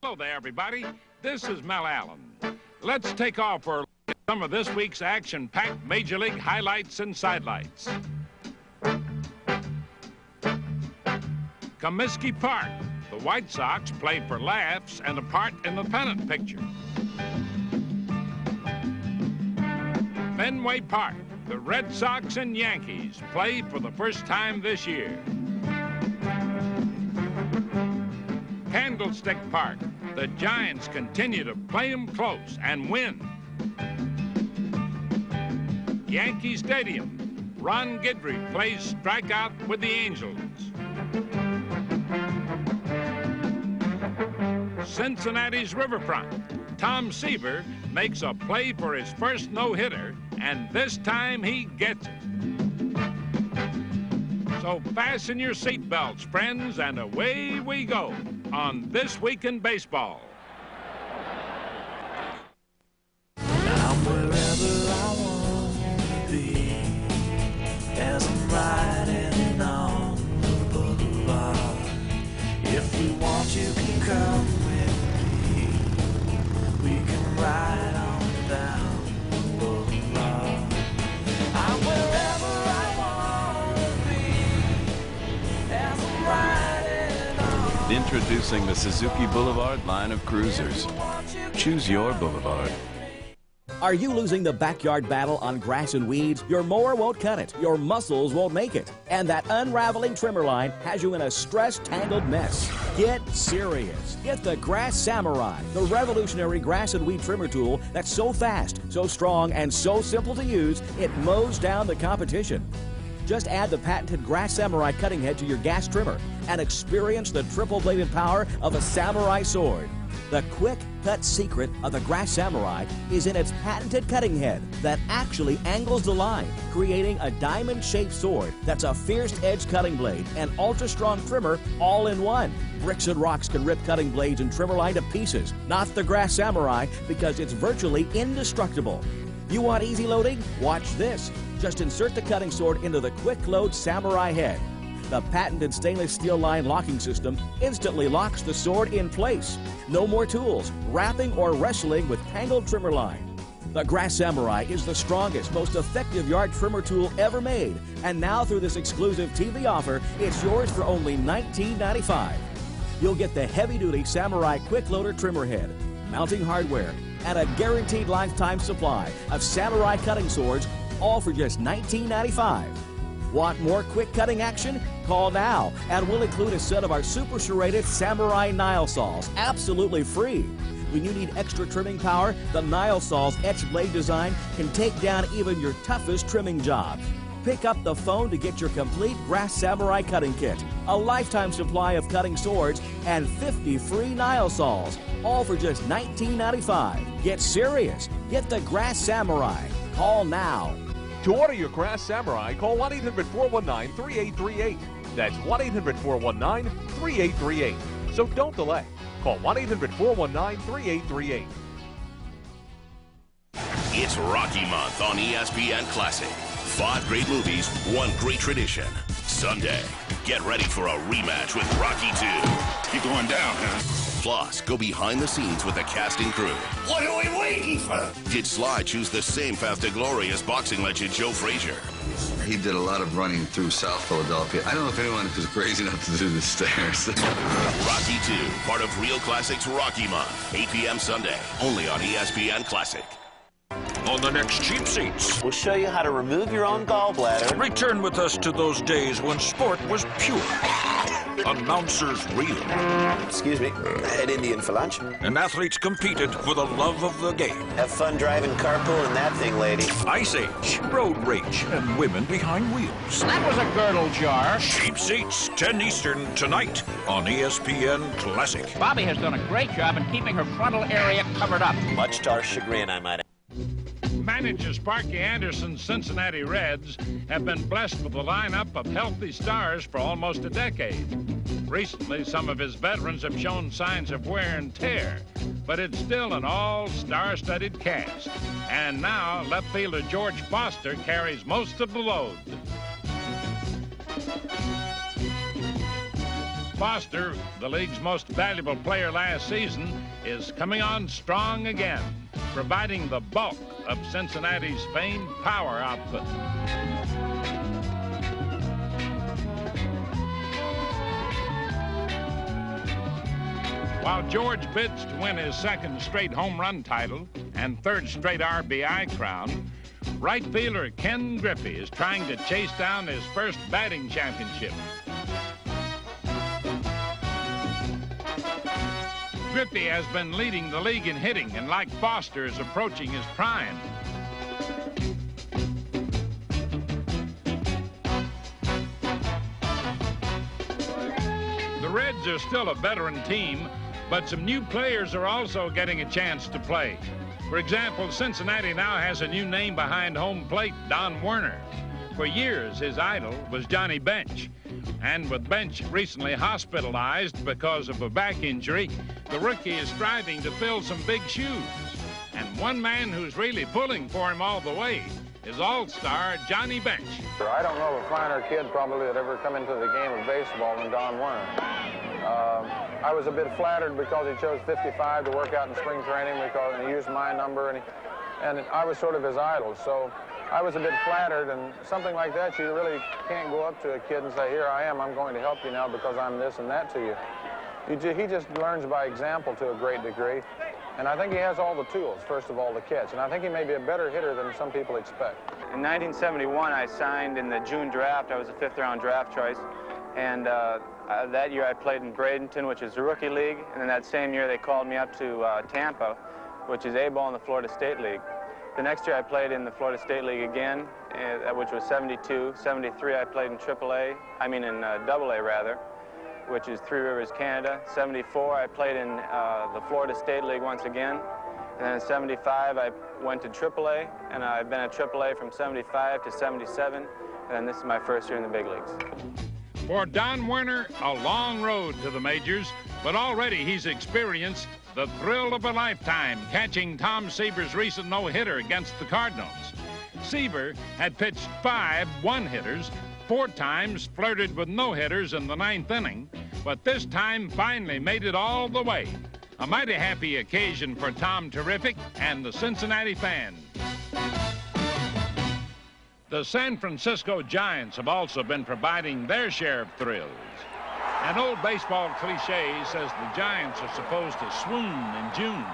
Hello there, everybody. This is Mel Allen. Let's take off for some of this week's action-packed Major League highlights and sidelights. Comiskey Park. The White Sox play for laughs and a part in the pennant picture. Fenway Park. The Red Sox and Yankees play for the first time this year. Candlestick Park. The Giants continue to play them close and win. Yankee Stadium. Ron Guidry plays strikeout with the Angels. Cincinnati's Riverfront. Tom Seaver makes a play for his first no-hitter, and this time he gets it. So fasten your seatbelts, friends, and away we go on This Week in Baseball. I'm wherever I want to be as I'm riding on the boulevard. If you want, you can come with me. We can ride on down the boulevard. I'm wherever I want to be as I'm riding on. Introducing the Suzuki Boulevard line of cruisers. Choose your Boulevard. Are you losing the backyard battle on grass and weeds? Your mower won't cut it. Your muscles won't make it. And that unraveling trimmer line has you in a stress-tangled mess. Get serious. Get the Grass Samurai, the revolutionary grass and weed trimmer tool that's so fast, so strong, and so simple to use, it mows down the competition. Just add the patented Grass Samurai cutting head to your gas trimmer and experience the triple-bladed power of a samurai sword. The quick cut secret of the Grass Samurai is in its patented cutting head that actually angles the line, creating a diamond-shaped sword that's a fierce-edged cutting blade and ultra-strong trimmer all in one. Bricks and rocks can rip cutting blades and trimmer line to pieces. Not the Grass Samurai, because it's virtually indestructible. You want easy loading? Watch this. Just insert the cutting sword into the quick load Samurai head. The patented stainless steel line locking system instantly locks the sword in place. No more tools, wrapping, or wrestling with tangled trimmer line. The Grass Samurai is the strongest, most effective yard trimmer tool ever made. And now through this exclusive TV offer, it's yours for only $19.95. You'll get the heavy-duty Samurai quick loader trimmer head, mounting hardware, and a guaranteed lifetime supply of Samurai cutting swords, all for just $19.95. Want more quick cutting action? Call now, and we'll include a set of our super serrated Samurai Nile saws, absolutely free. When you need extra trimming power, the Nile saw's etched blade design can take down even your toughest trimming jobs. Pick up the phone to get your complete Grass Samurai cutting kit, a lifetime supply of cutting swords, and 50 free Nile saws, all for just $19.95. Get serious. Get the Grass Samurai. Call now. To order your Grass Samurai, call 1-800-419-3838. That's 1-800-419-3838. So don't delay. Call 1-800-419-3838. It's Rocky Month on ESPN Classic. 5 great movies, 1 great tradition. Sunday, get ready for a rematch with Rocky II. You're going down, huh? Plus, go behind the scenes with the cast and crew. What are we waiting for? Did Sly choose the same path to glory as boxing legend Joe Frazier? He did a lot of running through South Philadelphia. I don't know if anyone is crazy enough to do the stairs. Rocky II, part of Real Classics Rocky Month. 8 p.m. Sunday, only on ESPN Classic. On the next Cheap Seats, we'll show you how to remove your own gallbladder. Return with us to those days when sport was pure. Announcers real. Excuse me, I had Indian for lunch. And athletes competed for the love of the game. Have fun driving carpool in that thing, lady. Ice Age, road rage, and women behind wheels. That was a girdle jar. Cheap Seats, 10 Eastern, tonight on ESPN Classic. Bobby has done a great job in keeping her frontal area covered up. Much to our chagrin, I might add. Manager Sparky Anderson's Cincinnati Reds have been blessed with a lineup of healthy stars for almost a decade. Recently, some of his veterans have shown signs of wear and tear, but it's still an all-star-studded cast. And now, left fielder George Foster carries most of the load. Foster, the league's most valuable player last season, is coming on strong again, providing the bulk of Cincinnati's famed power output. While George bids to win his second straight home run title and third straight RBI crown, right fielder Ken Griffey is trying to chase down his first batting championship. Griffey has been leading the league in hitting, and like Foster, is approaching his prime. The Reds are still a veteran team, but some new players are also getting a chance to play. For example, Cincinnati now has a new name behind home plate, Don Werner. For years, his idol was Johnny Bench. And with Bench recently hospitalized because of a back injury, the rookie is striving to fill some big shoes. And one man who's really pulling for him all the way is all-star Johnny Bench. I don't know of a finer kid probably that ever come into the game of baseball than Don Werner. I was a bit flattered because he chose 55 to work out in spring training because he used my number, and I was sort of his idol. So I was a bit flattered, and something like that, you really can't go up to a kid and say, here I am, I'm going to help you now because I'm this and that to you. He just learns by example to a great degree, and I think he has all the tools, first of all, to catch, and I think he may be a better hitter than some people expect. In 1971, I signed in the June draft. I was a fifth-round draft choice, and that year I played in Bradenton, which is the rookie league, and then that same year they called me up to Tampa, which is A-ball in the Florida State League. The next year I played in the Florida State League again, which was 72. 73 I played in AA rather, which is Three Rivers, Canada. 74 I played in the Florida State League once again. And then in 75 I went to AAA, and I've been at AAA from 75 to 77, and then this is my first year in the big leagues. For Don Werner, a long road to the majors, but already he's experienced the thrill of a lifetime catching Tom Seaver's recent no-hitter against the Cardinals. Seaver had pitched 5 one-hitters, 4 times flirted with no-hitters in the 9th inning, but this time finally made it all the way. A mighty happy occasion for Tom Terrific and the Cincinnati fans. The San Francisco Giants have also been providing their share of thrills. An old baseball cliche says the Giants are supposed to swoon in June,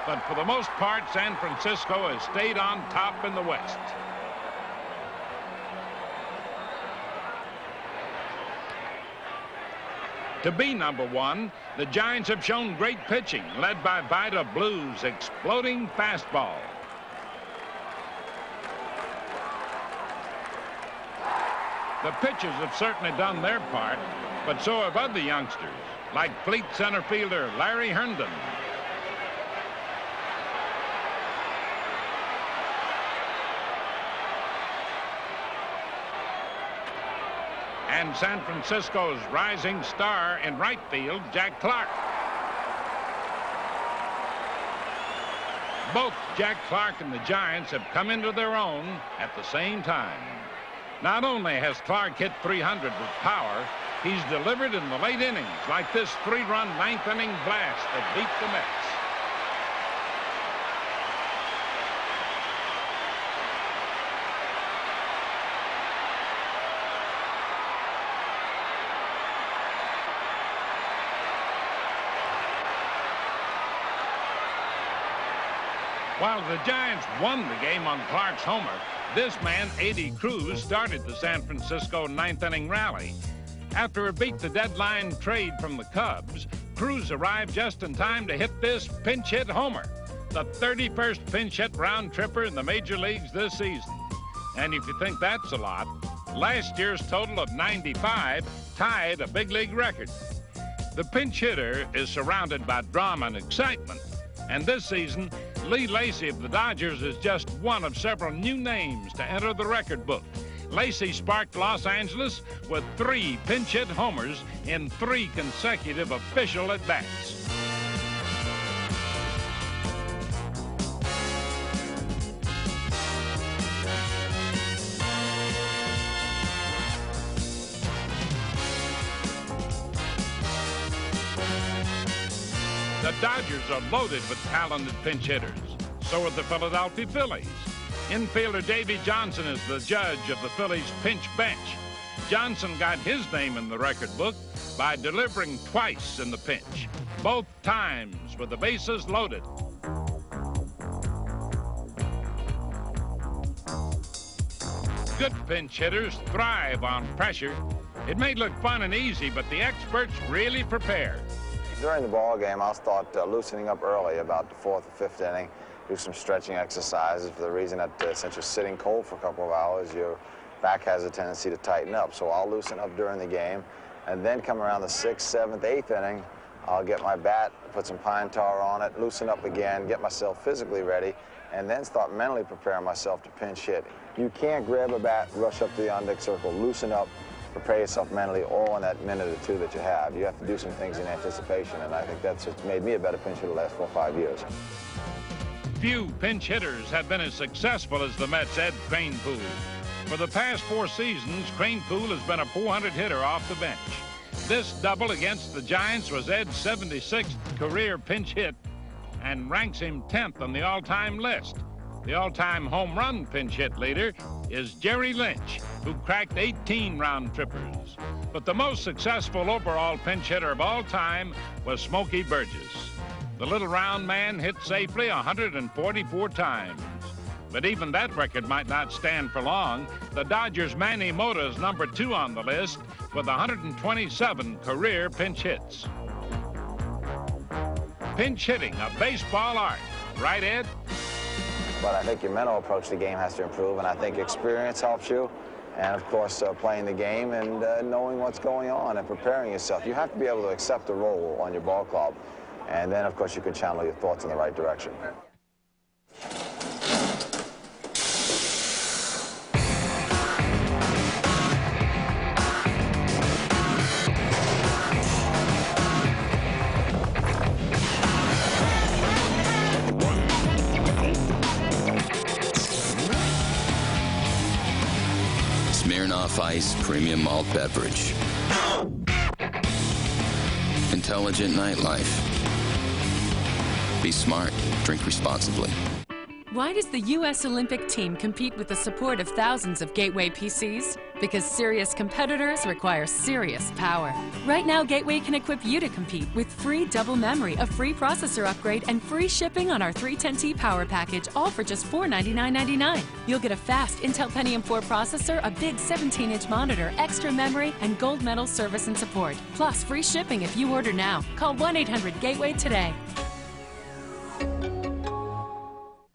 but for the most part, San Francisco has stayed on top in the West. To be number one, the Giants have shown great pitching, led by Vida Blue's exploding fastball. The pitchers have certainly done their part, but so have other youngsters, like fleet center fielder Larry Herndon. And San Francisco's rising star in right field, Jack Clark. Both Jack Clark and the Giants have come into their own at the same time. Not only has Clark hit 300 with power, he's delivered in the late innings, like this 3-run 9th inning blast that beat the Mets. While the Giants won the game on Clark's homer, this man, A.D. Cruz, started the San Francisco 9th inning rally. After a beat the deadline trade from the Cubs, Cruz arrived just in time to hit this pinch hit homer, the 31st pinch hit round tripper in the major leagues this season. And if you think that's a lot, last year's total of 95 tied a big league record. The pinch hitter is surrounded by drama and excitement, and this season, Lee Lacy of the Dodgers is just one of several new names to enter the record book. Lacy sparked Los Angeles with 3 pinch hit homers in 3 consecutive official at-bats. The Dodgers are loaded with talented pinch hitters. So are the Philadelphia Phillies. Infielder Davy Johnson is the judge of the Phillies' pinch bench. Johnson got his name in the record book by delivering twice in the pinch, both times with the bases loaded. Good pinch hitters thrive on pressure. It may look fun and easy, but the experts really prepare. During the ball game, I'll start loosening up early, about the 4th or 5th inning, do some stretching exercises for the reason that since you're sitting cold for a couple of hours, your back has a tendency to tighten up. So I'll loosen up during the game, and then come around the 6th, 7th, 8th inning, I'll get my bat, put some pine tar on it, loosen up again, get myself physically ready, and then start mentally preparing myself to pinch hit. You can't grab a bat, rush up to the on-deck circle, loosen up, prepare yourself mentally all in that minute or two that you have. You have to do some things in anticipation, and I think that's what's made me a better pinch hitter the last 4 or 5 years. Few pinch hitters have been as successful as the Mets' Ed Kranepool. For the past 4 seasons, Kranepool has been a .400 hitter off the bench. This double against the Giants was Ed's 76th career pinch hit and ranks him 10th on the all-time list. The all-time home run pinch hit leader is Jerry Lynch, who cracked 18 round-trippers. But the most successful overall pinch hitter of all time was Smokey Burgess. The little round man hit safely 144 times. But even that record might not stand for long. The Dodgers' Manny Mota is number 2 on the list with 127 career pinch hits. Pinch hitting, a baseball art. Right, Ed? But I think your mental approach to the game has to improve, and I think experience helps you. And, of course, playing the game and knowing what's going on and preparing yourself. You have to be able to accept a role on your ball club. And then, of course, you can channel your thoughts in the right direction. Smirnoff Ice Premium Malt Beverage. Intelligent nightlife. Be smart. Drink responsibly. Why does the U.S. Olympic team compete with the support of thousands of Gateway PCs? Because serious competitors require serious power. Right now, Gateway can equip you to compete with free double memory, a free processor upgrade, and free shipping on our 310T power package, all for just $499.99. You'll get a fast Intel Pentium 4 processor, a big 17-inch monitor, extra memory, and gold medal service and support. Plus, free shipping if you order now. Call 1-800-GATEWAY today.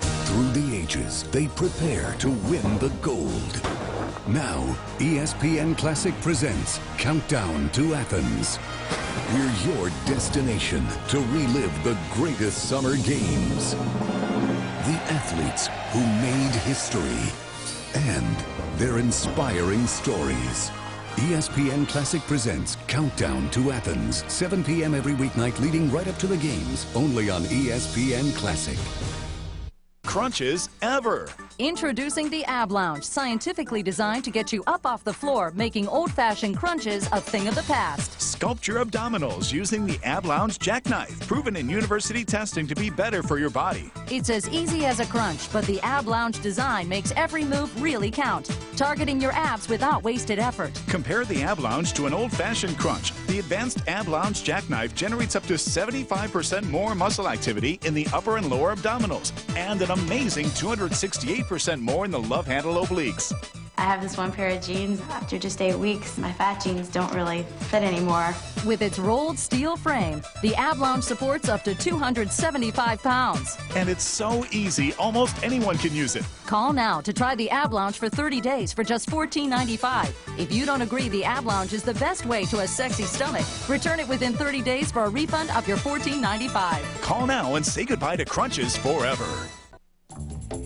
Through the ages, they prepare to win the gold. Now, ESPN Classic presents Countdown to Athens. We're your destination to relive the greatest summer games. The athletes who made history and their inspiring stories. ESPN Classic presents Countdown to Athens, 7 p.m. every weeknight leading right up to the games, only on ESPN Classic. Crunches ever. Introducing the Ab Lounge, scientifically designed to get you up off the floor, making old-fashioned crunches a thing of the past. Sculpt your abdominals using the Ab Lounge jackknife, proven in university testing to be better for your body. It's as easy as a crunch, but the Ab Lounge design makes every move really count, targeting your abs without wasted effort. Compare the Ab Lounge to an old-fashioned crunch. The advanced Ab Lounge jackknife generates up to 75% more muscle activity in the upper and lower abdominals, and an amazing 268% more in the love handle obliques. I have this one pair of jeans. After just 8 weeks, my fat jeans don't really fit anymore. With its rolled steel frame, the Ab Lounge supports up to 275 pounds. And it's so easy, almost anyone can use it. Call now to try the Ab Lounge for 30 days for just $14.95. If you don't agree the Ab Lounge is the best way to a sexy stomach, return it within 30 days for a refund of your $14.95. Call now and say goodbye to crunches forever.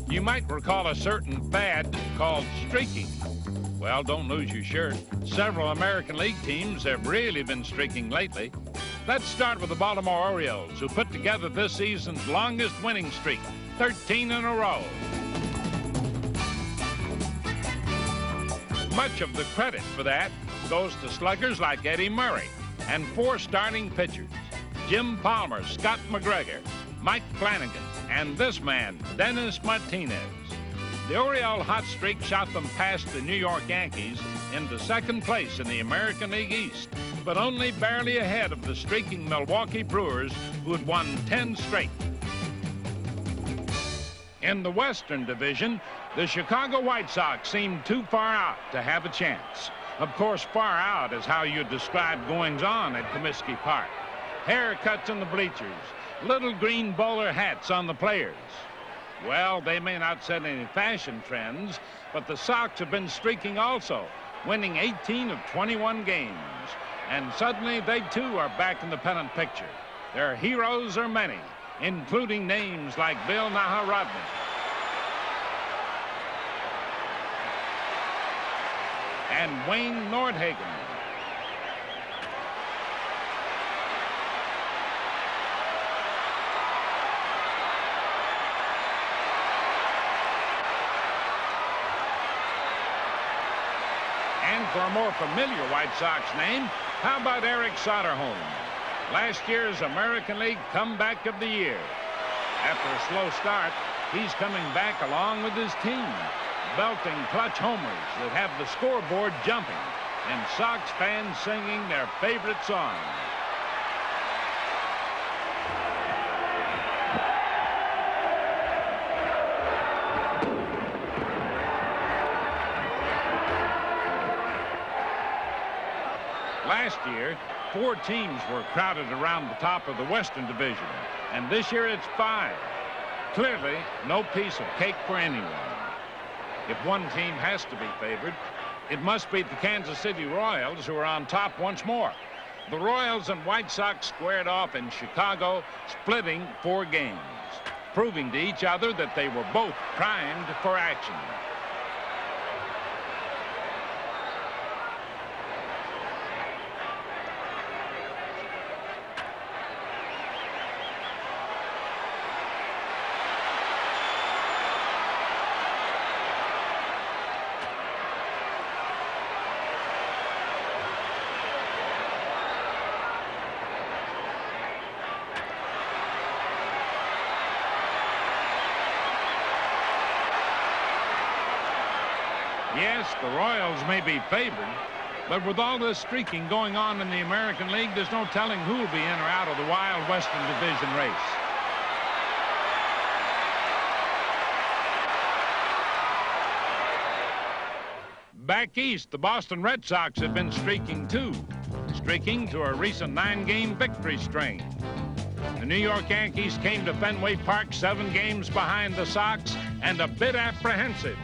You might recall a certain fad called streaking. Well, don't lose your shirt. Several American League teams have really been streaking lately. Let's start with the Baltimore Orioles, who put together this season's longest winning streak, 13 in a row. Much of the credit for that goes to sluggers like Eddie Murray and 4 starting pitchers. Jim Palmer, Scott McGregor, Mike Flanagan, and this man, Dennis Martinez. The Oriole hot streak shot them past the New York Yankees into second place in the American League East, but only barely ahead of the streaking Milwaukee Brewers, who had won 10 straight. In the Western Division, the Chicago White Sox seemed too far out to have a chance. Of course, far out is how you describe goings-on at Comiskey Park. Haircuts in the bleachers, little green bowler hats on the players. Well, they may not set any fashion trends, but the Sox have been streaking also, winning 18 of 21 games. And suddenly they too are back in the pennant picture. Their heroes are many, including names like Bill Naharodny. And Wayne Nordhagen. And for a more familiar White Sox name, how about Eric Soderholm, last year's American League Comeback of the Year. After a slow start, he's coming back along with his team, belting clutch homers that have the scoreboard jumping and Sox fans singing their favorite song. Last year, 4 teams were crowded around the top of the Western Division, and this year it's 5. Clearly, no piece of cake for anyone. If one team has to be favored, it must be the Kansas City Royals, who are on top once more. The Royals and White Sox squared off in Chicago, splitting 4 games, proving to each other that they were both primed for action. Yes, the Royals may be favored, but with all this streaking going on in the American League, there's no telling who will be in or out of the wild Western Division race. Back east, the Boston Red Sox have been streaking too, streaking to a recent 9-game victory string. The New York Yankees came to Fenway Park 7 games behind the Sox and a bit apprehensive.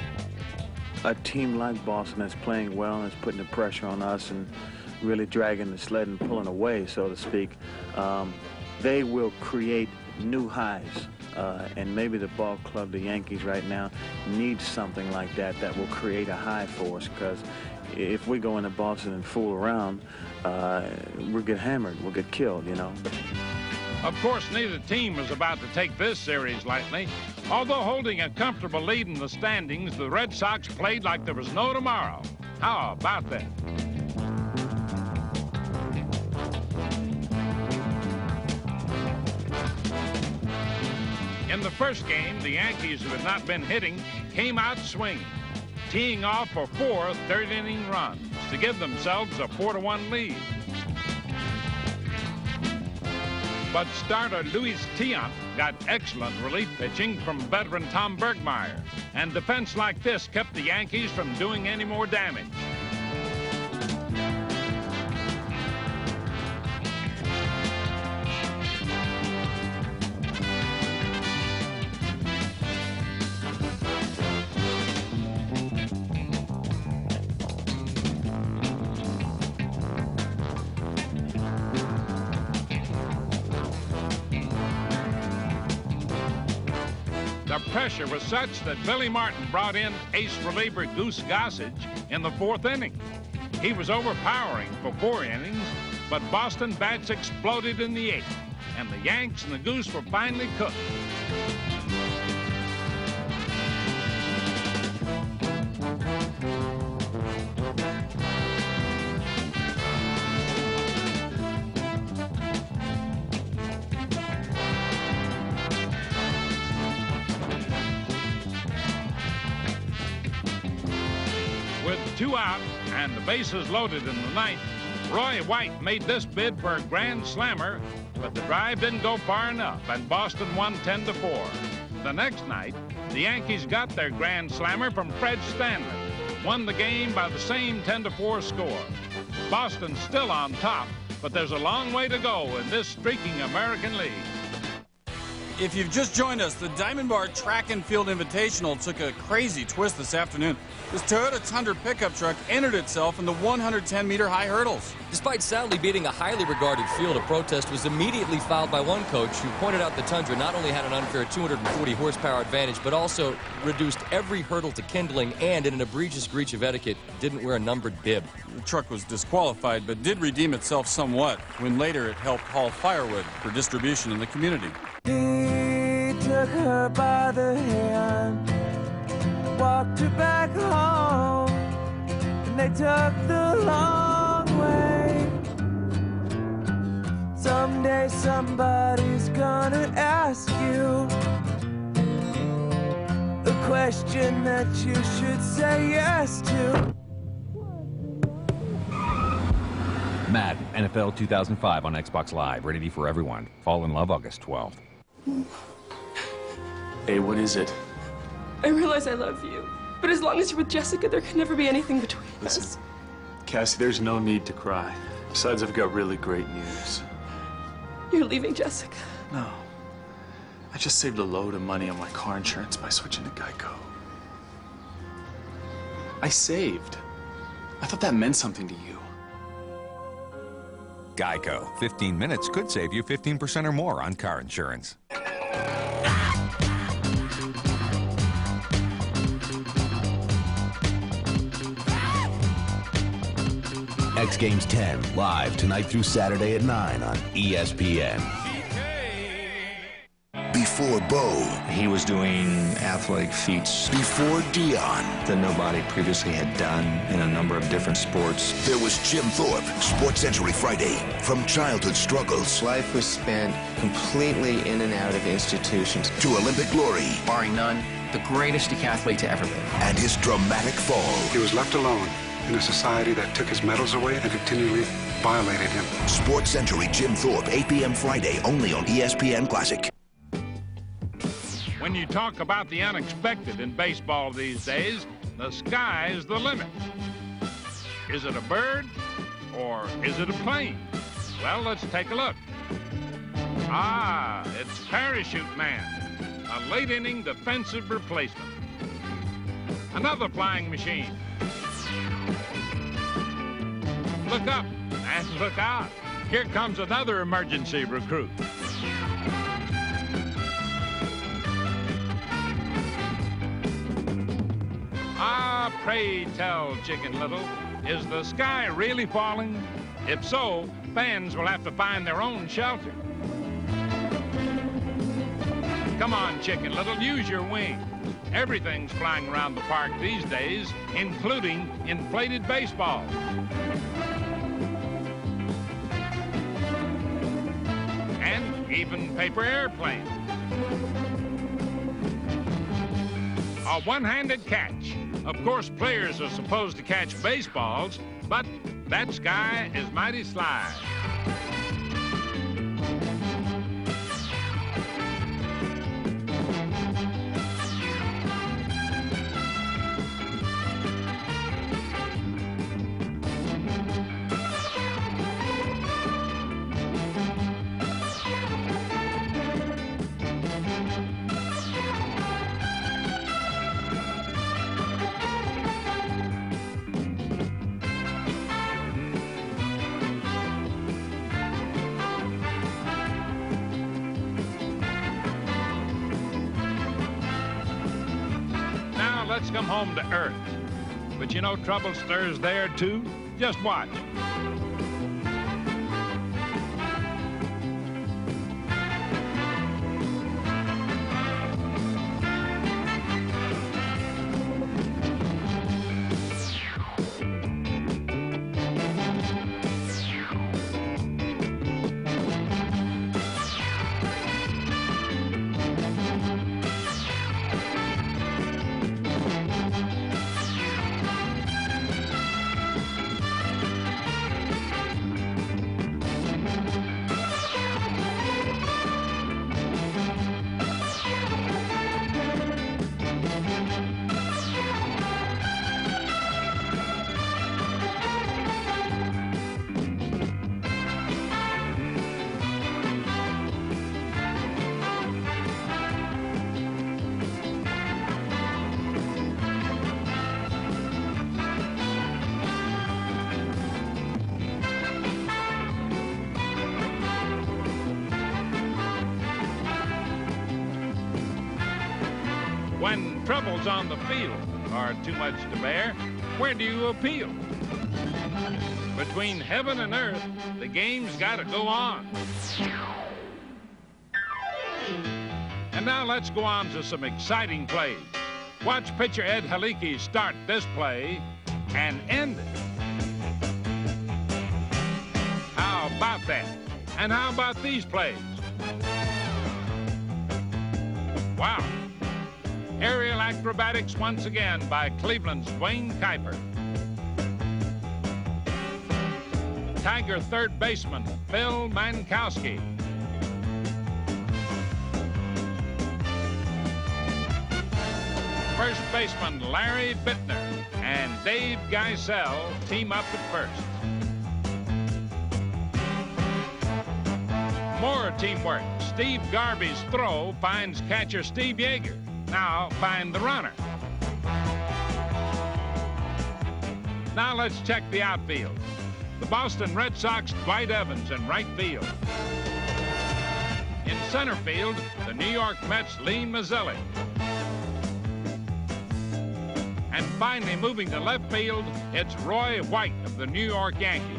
A team like Boston that's playing well and is putting the pressure on us and really dragging the sled and pulling away, so to speak, they will create new highs. And maybe the ball club, the Yankees right now, needs something like that that will create a high for us, because if we go into Boston and fool around, we'll get hammered, we'll get killed, you know. Of course, neither team is about to take this series lightly. Although holding a comfortable lead in the standings, the Red Sox played like there was no tomorrow. How about that? In the first game, the Yankees, who had not been hitting, came out swinging, teeing off for 4 third-inning runs to give themselves a 4-1 lead. But starter Luis Tiant got excellent relief pitching from veteran Tom Bergmeyer, and defense like this kept the Yankees from doing any more damage. The pressure was such that Billy Martin brought in ace reliever Goose Gossage in the 4th inning. He was overpowering for 4 innings, but Boston bats exploded in the 8th, and the Yanks and the Goose were finally cooked. 2 out and the bases loaded in the ninth, Roy White made this bid for a grand slammer, but the drive didn't go far enough, and Boston won 10-4. The next night, the Yankees got their grand slammer from Fred Stanley, won the game by the same 10-4 score. Boston's still on top, but there's a long way to go in this streaking American League. If you've just joined us, the Diamond Bar Track and Field Invitational took a crazy twist this afternoon. This Toyota Tundra pickup truck entered itself in the 110-meter high hurdles. Despite soundly beating a highly regarded field, a protest was immediately filed by one coach who pointed out the Tundra not only had an unfair 240 horsepower advantage, but also reduced every hurdle to kindling and, in an egregious breach of etiquette, didn't wear a numbered bib. The truck was disqualified, but did redeem itself somewhat when later it helped haul firewood for distribution in the community. He took her by the hand, walked her back home, and they took the long way. Someday somebody's gonna ask you a question that you should say yes to. Madden NFL 2005 on Xbox Live, rated for everyone. Fall in Love August 12th. Hey, what is it? I realize I love you, but as long as you're with Jessica, there can never be anything between us. Cassie, there's no need to cry. Besides, I've got really great news. You're leaving Jessica. No. I just saved a load of money on my car insurance by switching to Geico. I saved. I thought that meant something to you. Geico. 15 minutes could save you 15% or more on car insurance. X Games 10, live tonight through Saturday at 9 on ESPN. Before Bo, he was doing athletic feats. Before Dion, that nobody previously had done in a number of different sports. There was Jim Thorpe, Sports Century Friday, from childhood struggles. Life was spent completely in and out of institutions. To Olympic glory. Barring none, the greatest decathlete to ever live. And his dramatic fall. He was left alone in a society that took his medals away and continually violated him. Sports Century Jim Thorpe, 8 p.m. Friday, only on ESPN Classic. When you talk about the unexpected in baseball these days, the sky's the limit. Is it a bird or is it a plane? Well, let's take a look. Ah, it's Parachute Man, a late inning defensive replacement. Another flying machine. Look up and look out. Here comes another emergency recruit. Ah, pray tell, Chicken Little, is the sky really falling? If so, fans will have to find their own shelter. Come on, Chicken Little, use your wings. Everything's flying around the park these days, including inflated baseballs. And even paper airplanes. A one-handed catch. Of course, players are supposed to catch baseballs, but that sky is mighty sly. Let's come home to earth. But you know trouble stirs there too. Just watch. When troubles on the field are too much to bear, where do you appeal? Between heaven and earth, the game's got to go on. And now let's go on to some exciting plays. Watch pitcher Ed Haliki start this play and end it. How about that? And how about these plays? Wow. Aerial acrobatics once again by Cleveland's Dwayne Kuiper. Tiger third baseman Phil Mankowski. First baseman Larry Bittner and Dave Geisel team up at first. More teamwork. Steve Garvey's throw finds catcher Steve Yeager. Now find the runner. Now let's check the outfield. The Boston Red Sox Dwight Evans in right field. In center field, the New York Mets Lee Mazzilli. And finally, moving to left field, it's Roy White of the New York Yankees.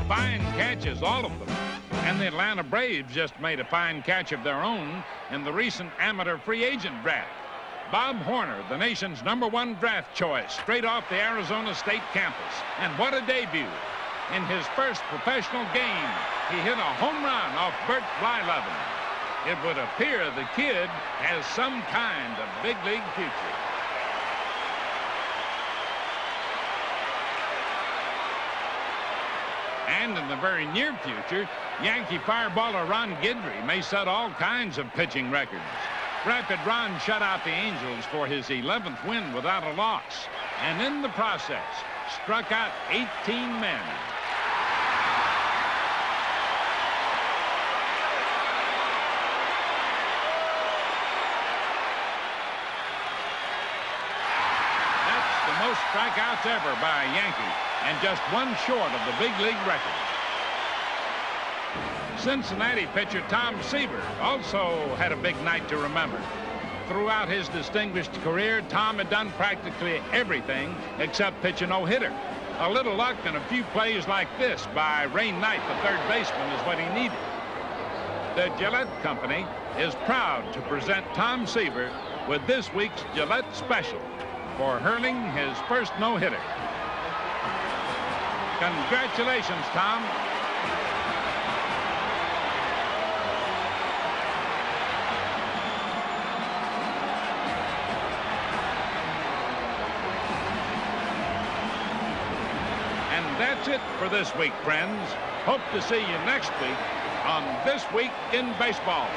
Fine catches, all of them. And the Atlanta Braves just made a fine catch of their own in the recent amateur free agent draft. Bob Horner, the nation's #1 draft choice, straight off the Arizona State campus. And what a debut. In his first professional game, he hit a home run off Bert Blyleven. It would appear the kid has some kind of big league future. And in the very near future, Yankee fireballer Ron Guidry may set all kinds of pitching records. Rapid Ron shut out the Angels for his 11th win without a loss, and in the process, struck out 18 men. That's the most strikeouts ever by a Yankee, and just one short of the big league record. Cincinnati pitcher Tom Seaver also had a big night to remember. Throughout his distinguished career, Tom had done practically everything except pitch a no-hitter. A little luck and a few plays like this by Ray Knight, the third baseman, is what he needed. The Gillette Company is proud to present Tom Seaver with this week's Gillette Special for hurling his first no-hitter. Congratulations, Tom. And that's it for this week, friends. Hope to see you next week on This Week in Baseball.